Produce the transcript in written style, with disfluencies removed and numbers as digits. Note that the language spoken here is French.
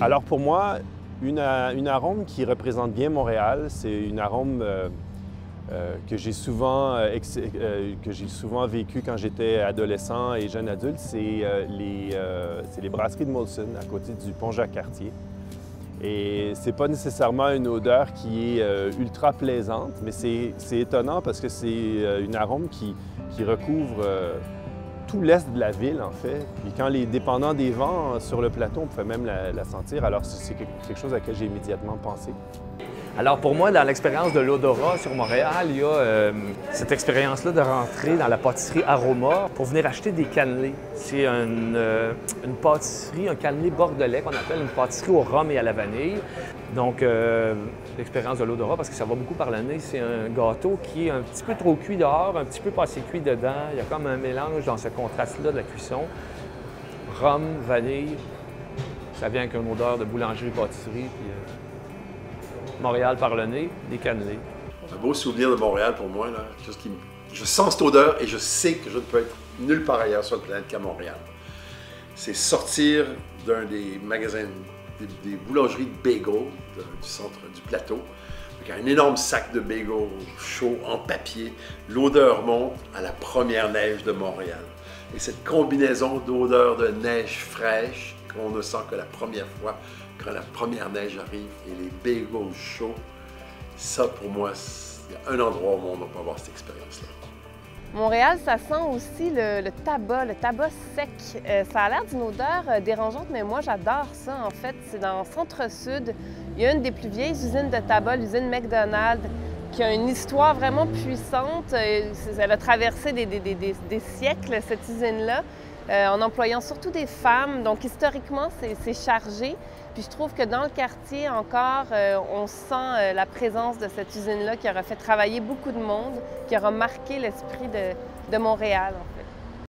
Alors pour moi, une arôme qui représente bien Montréal, c'est une arôme que j'ai souvent vécu quand j'étais adolescent et jeune adulte, c'est les brasseries de Molson à côté du pont Jacques-Cartier. Et c'est pas nécessairement une odeur qui est ultra plaisante, mais c'est étonnant parce que c'est une arôme qui recouvre tout l'est de la ville, en fait. Puis quand dépendant des vents sur le plateau, on pouvait même la sentir. Alors c'est quelque chose à laquelle j'ai immédiatement pensé. Alors pour moi, dans l'expérience de l'odorat sur Montréal, il y a cette expérience-là de rentrer dans la pâtisserie Aroma pour venir acheter des cannelés. C'est une pâtisserie, un cannelé bordelais qu'on appelle une pâtisserie au rhum et à la vanille. Donc l'expérience de l'odorat, parce que ça va beaucoup par le nez, c'est un gâteau qui est un petit peu trop cuit dehors, un petit peu pas assez cuit dedans. Il y a comme un mélange dans ce contraste-là de la cuisson. Rhum, vanille, ça vient avec une odeur de boulangerie-pâtisserie. Montréal par le nez, des cannelés. Un beau souvenir de Montréal pour moi. Là. Je sens cette odeur et je sais que je ne peux être nulle part ailleurs sur la planète qu'à Montréal. C'est sortir d'un des magasins, des boulangeries de bagels du centre du plateau, avec un énorme sac de bagels chaud en papier. L'odeur monte à la première neige de Montréal. Et cette combinaison d'odeur de neige fraîche qu'on ne sent que la première fois, quand la première neige arrive et les bagels chauds, ça pour moi, il y a un endroit au monde où on peut avoir cette expérience-là. Montréal, ça sent aussi le tabac sec. Ça a l'air d'une odeur dérangeante, mais moi j'adore ça en fait. C'est dans le centre-sud. Il y a une des plus vieilles usines de tabac, l'usine McDonald's, qui a une histoire vraiment puissante. Elle a traversé des siècles, cette usine-là. En employant surtout des femmes. Donc, historiquement, c'est chargé. Puis je trouve que dans le quartier, encore, on sent la présence de cette usine-là qui aura fait travailler beaucoup de monde, qui aura marqué l'esprit de Montréal.